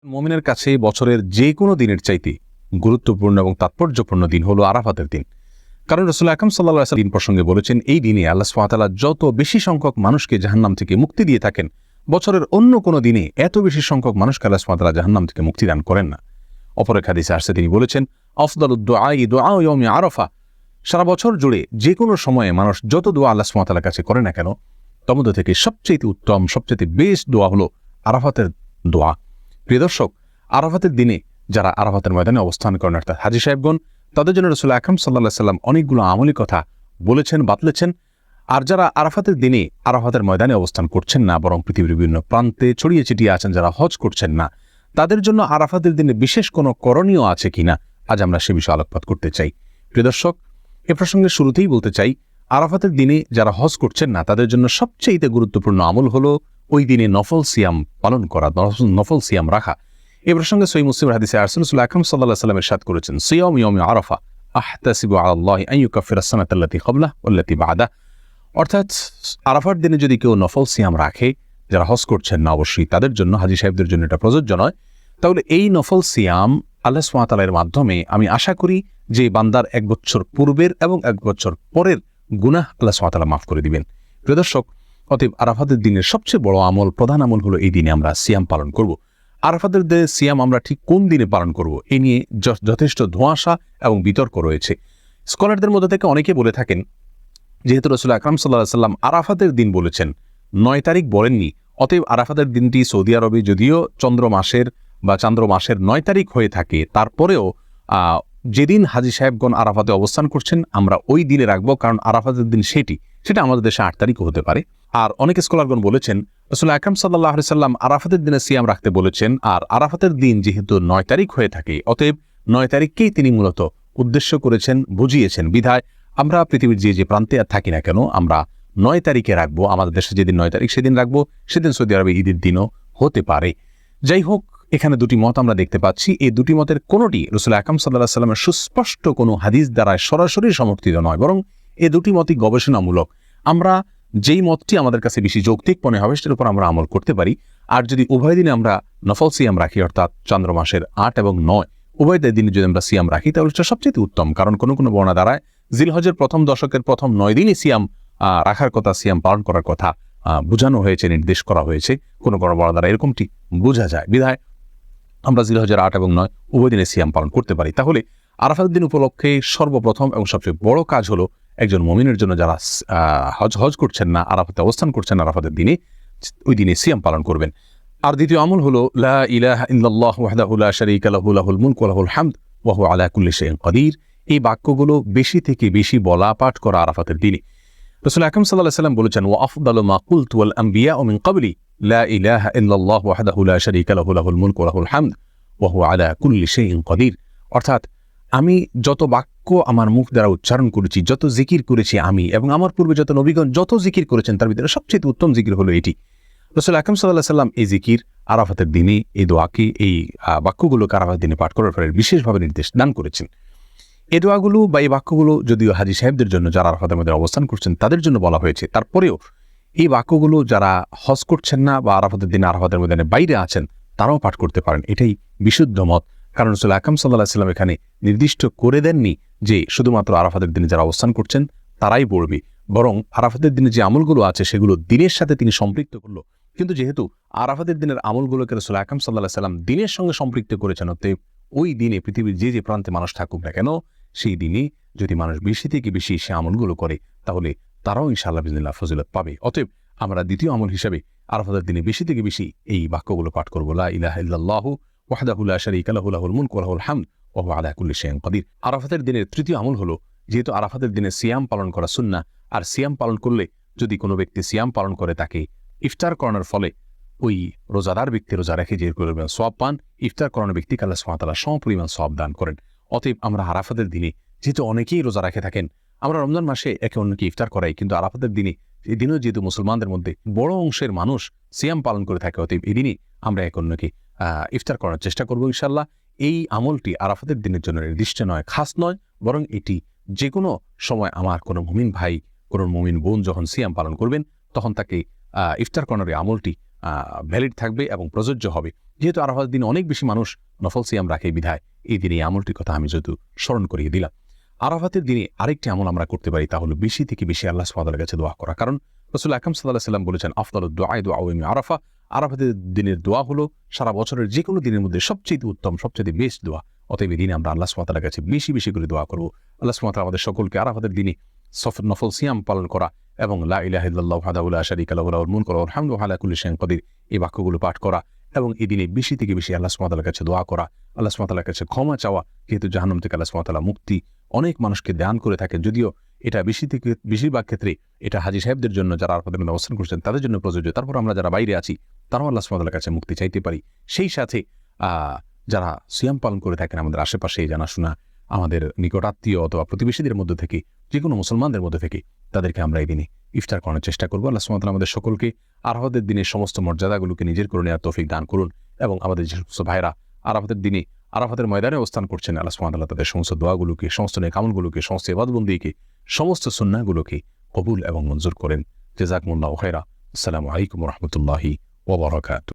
মুমিনের কাছে বছরের যে কোনো দিনের চাইতে গুরুত্বপূর্ণ এবং তাৎপর্যপূর্ণ দিন হলো আরাফাতের দিন। কারণ রাসূল আকরাম সাল্লাল্লাহু আলাইহি ওয়াসাল্লাম দিন প্রসঙ্গে বলেছেন, এই দিনে আল্লাহ সুবহানাহু ওয়া তাআলা যত বেশি সংখ্যক মানুষকে জাহান্নাম থেকে মুক্তি দিয়ে থাকেন, বছরের অন্য কোনো দিনে এত বেশি সংখ্যক মানুষকে আল্লাহ সুবহানাহু ওয়া তাআলা জাহান্নাম থেকে মুক্তি দান করেন না। অপর এক হাদিসে আসছে, তিনি বলেছেন, আফদালুদ দুআই দুআউ ইয়াউমি আরাফা। সারা বছর জুড়ে যে কোনো সময়ে মানুষ যত দোয়া আল্লাহ সুবহানাহু ওয়া তাআলার কাছে করে না কেন, তার মধ্যে থেকে সবচেয়ে উত্তম, সবচেয়ে বেস্ট দোয়া হলো আরাফাতের দোয়া। প্রিয় দর্শক, আরাফাতের দিনে যারা আরাফাতের ময়দানে অবস্থান করেন, অর্থাৎ হাজী সাহেবগণ, তাদের জন্য রাসূল আকরাম সাল্লাল্লাহু আলাইহি ওয়াসাল্লাম অনেকগুলো আমলী কথা বলেছেন, বাতলেছেন। আর যারা আরাফাতের দিনে আরাফাতের ময়দানে অবস্থান করছেন না, বরং পৃথিবীর বিভিন্ন প্রান্তে ছড়িয়ে ছিটিয়ে আছেন, যারা হজ করছেন না, তাদের জন্য আরাফাতের দিনে বিশেষ কোনো করণীয় আছে কিনা, আজ আমরা সে বিষয়ে আলোকপাত করতে চাই। প্রিয় দর্শক, এ প্রসঙ্গে শুরুতেই বলতে চাই, আরাফাতের দিনে যারা হজ করছেন না, তাদের জন্য সবচেয়ে গুরুত্বপূর্ণ আমল হলো ওই দিনে নফল সিয়াম পালন করা, নফল সিয়াম রাখা। এই প্রসঙ্গে সহিহ মুসলিমের হাদিসে রাসূল আকরাম সাল্লাল্লাহু আলাইহি ওয়াসাল্লাম ইরশাদ করেছেন, সিয়াম ইয়াউমি আরাফা আহতাসিবু আলাল্লাহি আন ইউকাফিরা আস-সানাতা আল্লাতী ক্বাবলাহু ওয়াল্লাতী বা'দাহু। অর্থাৎ আরাফার দিনে যদি কেউ নফল সিয়াম রাখে, যারা হজ করছেন না, অবশ্যই তাদের জন্য, হাজী সাহেবদের জন্য এটা প্রযোজ্য নয়। তাহলে এই নফল সিয়াম আল্লাহ সুবহানাহু ওয়া তাআলার মাধ্যমে আমি আশা করি যে বান্দার 1 বছর পূর্বের এবং 1 বছর পরের গুনাহ আল্লাহ সুবহানাহু ওয়া তাআলা মাফ করে দিবেন। প্রিয় দর্শক, অতএব আরাফাতের দিনের সবচেয়ে বড় আমল, প্রধান আমল হলো এই দিনে আমরা সিয়াম পালন করব। আরাফাতের দিনে সিয়াম আমরা ঠিক কোন দিনে পালন করব, এ নিয়ে যথেষ্ট ধোঁয়াশা এবং বিতর্ক রয়েছে। স্কলারদের মধ্যে থেকে অনেকে বলে থাকেন, যেহেতু রাসূল আকরাম সাল্লাল্লাহু আলাইহি ওয়াসাল্লাম আরাফাতের দিন বলেছেন, 9 তারিখ বলেননি, অতএব আরাফাতের দিনটি সৌদি আরবে যদিও চন্দ্র মাসের 9 তারিখ হয়ে থাকে, তারপরেও যেদিন হাজী সাহেবগণ আরাফাতে অবস্থান করছেন, আমরা ওই দিনে রাখবো, কারণ আরাফাতের দিন সেটা আমাদের দেশে 8 তারিখও হতে পারে। আর অনেক স্কলারগণ বলেছেন, রাসূল আকরাম সাল্লাল্লাহু আলাইহি ওয়াসাল্লাম আরাফাতের দিনে সিয়াম রাখতে বলেছেন, আর আরাফাতের দিন যেহেতু 9 তারিখ হয়ে থাকে, অতএব 9 তারিখকেই তিনি মূলত উদ্দেশ্য করেছেন, বুঝিয়েছেন। বিধায় আমরা পৃথিবীর যে প্রান্তে থাকি না কেন, আমরা 9 তারিখে রাখবো। আমাদের দেশে যেদিন 9 তারিখ সেদিন রাখবো, সেদিন সৌদি আরবে ঈদের দিনও হতে পারে। যাই হোক, এখানে দুটি মত আমরা দেখতে পাচ্ছি। এই দুটি মতের কোনোটি রাসূল আকরাম সাল্লাল্লাহু আলাইহি ওয়াসাল্লামের সুস্পষ্ট কোনো হাদিস দ্বারা সরাসরি সমর্থিত নয়, বরং এই দুটি মতই গবেষণামূলক। আমরা যেই মতটি আমাদের কাছে বেশি যৌক্তিক মনে হবে, সেটার উপর আমরা আমল করতে পারি। আর যদি উভয় দিনে আমরা নফল সিয়াম রাখি, অর্থাৎ চন্দ্র মাসের 8 এবং 9 উভয় দিনে যদি আমরা সিয়াম রাখি, তাহলে সেটা সবচেয়ে উত্তম। কারণ কোনো বর্ণনা দ্বারায় জিলহজের প্রথম দশকের প্রথম 9 দিনই সিয়াম রাখার কথা, সিয়াম পালন করার কথা বোঝানো হয়েছে, নির্দেশ করা হয়েছে। কোনো বর্ণনা দ্বারা এরকমটি বোঝা যায়। বিধায় আমরা জিলহজের 8 এবং 9 উভয় দিনে সিয়াম পালন করতে পারি। তাহলে আরাফাতের দিন উপলক্ষে সর্বপ্রথম এবং সবচেয়ে বড় কাজ হলো একজন মুমিনের জন্য, যারা হজ করছেন না, আরাফাতে অবস্থান করছেন আরাফাতের দিনে, ওই দিনে সিয়াম পালন করবেন। আর দ্বিতীয় আমল হলো লা ইলাহা ইল্লাল্লাহু ওয়াহদাহু লা শারীকা লাহু লাহুল মুলকু ওয়া লাহুল হামদ ওয়া হুয়া আলা কুল্লি শাইইন কাদির। এই বাক্যগুলো বেশি থেকে বেশি বলা, পাঠ করা আরাফাতের দিনে। রাসূল আকরাম সাল্লাল্লাহু আলাইহি ওয়াসাল্লাম বলেছেন, ওয়া আফদালু মা কুলতু ওয়াল আনবিয়াউ মিন ক্বাবলি লা ইলাহা ইল্লাল্লাহু ওয়াহদাহু লা শারীকা লাহু লাহুল মুলকু ওয়া লাহুল হামদ ওয়া হুয়া আলা কুল্লি শাইইন কাদির। অর্থাৎ আমি যত বাক্য আমার মুখ দ্বারা উচ্চারণ করেছি, যত জিকির করেছি আমি, এবং আমার পূর্বে যত নবীগণ যত জিকির করেছেন, তার ভিতরে সবচেয়ে উত্তম জিকির হলো এটি। রাসূল আকরাম সাল্লাল্লাহু আলাইহি ওয়াসাল্লাম এই জিকির আরাফাতের দিনে, এই দোয়াকে, এই বাক্যগুলোকে আরাফাতের দিনে পাঠ করার ফলে বিশেষভাবে নির্দেশ দান করেছেন। এই দোয়াগুলো বা এই বাক্যগুলো যদিও হাজী সাহেবদের জন্য, যারা আরাফাতের মধ্যে অবস্থান করছেন, তাদের জন্য বলা হয়েছে, তারপরেও এই বাক্যগুলো যারা হজ করছেন না বা আরাফাতের দিনে আরাফাতের ময়দানে বাইরে আছেন, তারাও পাঠ করতে পারেন। এটাই বিশুদ্ধ মত। কারণ রাসূল আকরাম সাল্লাল্লাহু আলাইহি ওয়াসাল্লাম এখানে নির্দিষ্ট করে দেননি যে শুধুমাত্র আরাফাতের দিনে যারা অবস্থান করছেন তারাই পড়বে, বরং আরাফাতের দিনে যে আমলগুলো আছে সেগুলো দিনের সাথে তিনি সম্পৃক্ত করলো। কিন্তু যেহেতু আরাফাতের দিনের আমলগুলোকে রাসূল আকরাম সাল্লাল্লাহু আলাইহি ওয়াসাল্লাম দিনের সঙ্গে সম্পৃক্ত করেছেন, অতএব ওই দিনে পৃথিবীর যে প্রান্তে মানুষ থাকুক না কেন, সেই দিনে যদি মানুষ বেশি থেকে বেশি সে আমলগুলো করে, তাহলে তারাও ইনশাআল্লাহ বিইজনিল্লাহ ফজিলত পাবে। অতএব আমরা দ্বিতীয় আমল হিসেবে আরাফাতের দিনে বেশি থেকে বেশি এই বাক্যগুলো পাঠ করব, লা ইলাহা ইল্লাল্লাহু ওয়াহদাহু লা শারীকা লাহু লাহুল মুলকু ওয়া লাহুল হামদ ওয়া হুয়া আলা কুল্লি শাইইন কাদির। আরাফাতের দিনের তৃতীয় আমল হলো, যেহেতু আরাফাতের দিনে সিয়াম পালন করা সুন্নাহ, আর সিয়াম পালন করলে যদি কোনো ব্যক্তি সিয়াম পালন করে, তাকে ইফতার করানোর ফলে ওই রোজাদার ব্যক্তি রোজা রেখে যে পরিমাণ সওয়াব পান, ইফতার করানোর ব্যক্তিকে আল্লাহ সুবহানাহু ওয়া তাআলা সমপরিমাণ সওয়াব দান করেন। অতএব আমরা আরাফাতের দিনে, যেহেতু অনেকেই রোজা রেখে থাকেন, আমরা রমজান মাসে একে অন্যকে ইফতার করাই, কিন্তু আরাফাতের দিনে, এই দিনেও যেহেতু মুসলমানদের মধ্যে বড় অংশের মানুষ সিয়াম পালন করে থাকে, অতএব এই দিনই আমরা একে অন্যকে ইফতার করার চেষ্টা করবো ইনশাআল্লাহ। এই আমলটি আরাফাতের দিনের জন্য নির্দিষ্ট নয়, খাস নয়, বরং এটি যে কোনো সময় আমার কোনো মুমিন ভাই, কোনো মুমিন বোন যখন সিয়াম পালন করবেন, তখন তাকে ইফতার করানোর আমলটি ভ্যালিড থাকবে এবং প্রযোজ্য হবে। যেহেতু আরাফাতের দিনে অনেক বেশি মানুষ নফল সিয়াম রাখে বিধায় এই দিনে এই আমলটির কথা আমি যেহেতু স্মরণ করিয়ে দিলাম। আরাফাতের দিনে আরেকটি আমল আমরা করতে পারি, তা হলো বেশি থেকে বেশি আল্লাহ সুবহানাহু ওয়া তাআলার কাছে দোয়া করা। কারণ রাসূল আকরাম সাল্লাল্লাহু আলাইহি ওয়াসাল্লাম বলেছেন, আফদালুদ দুআ দুআউ ইয়াউমি আরাফা। আরাফাতের দিনের দোয়া হলো সারা বছরের যে কোনো দিনের মধ্যে সবচেয়ে উত্তম, সবচেয়ে বেস্ট দোয়া। অতএব এই দিনে আমরা আল্লাহ সুবহানাহু ওয়া তাআলার কাছে বেশি বেশি করে দোয়া করব। আল্লাহ সুবহানাহু ওয়া তাআলা আমাদের সকলকে আরাফাতের দিনে নফল সিয়াম পালন করা এবং লা ইলাহা ইল্লাল্লাহু ওয়াহদাহু লা শারীকা লাহু লাহুল মুলকু ওয়া লাহুল হামদু ওয়া আলা কুল্লি শাইইন কাদির, এই বাক্যগুলো পাঠ করা এবং এই দিনে বেশি থেকে বেশি আল্লাহ সুবহানাহু ওয়া তাআলার কাছে দোয়া করা, আল্লাহ সুবহানাহু ওয়া তাআলার কাছে ক্ষমা চাওয়া। যেহেতু জাহান্নাম থেকে আল্লাহ সুবহানাহু ওয়া তাআলা মুক্তি অনেক মানুষকে দান করে থাকেন, যদিও এটা বেশিরভাগ ক্ষেত্রে এটা হাজী সাহেবদের জন্য, যারা আরাফাতের মধ্যে অবস্থান করছেন তাদের জন্য প্রযোজ্য। তারপর আমরা যারা বাইরে আছি তারাও আল্লাহ সুবহানাহু ওয়া তাআলার কাছে মুক্তি চাইতে পারি। সেই সাথে যারা সিয়াম পালন করে থাকেন আমাদের আশেপাশে জানাশোনা, আমাদের নিকট আত্মীয় অথবা প্রতিবেশীদের মধ্যে থেকে, যে কোনো মুসলমানদের মধ্যে থেকে তাদেরকে আমরা এই দিনে ইফতার করানোর চেষ্টা করবো। আল্লাহ সুবহানাহু ওয়া তাআলা আমাদের সকলকে আরাফাতের দিনের সমস্ত মর্যাদাগুলোকে নিজের করে নেওয়ার তৌফিক দান করুন এবং আমাদের যে সমস্ত ভাইরা আরাফাতের দিনে আরাফাতের ময়দানে অবস্থান করছেন, আল্লাহ সুবহানাহু ওয়া তাআলা তাদের সমস্ত দোয়াগুলোকে, সমস্ত নেক আমলগুলোকে, সমস্ত ইবাদতবন্দিকে, সমস্ত সুন্নাহগুলোকে কবুল এবং মঞ্জুর করেন। জাযাকুমুল্লাহু খায়রা। আসসালামু আলাইকুম ওয়া রাহমাতুল্লাহি ওয়া বারাকাতুহু।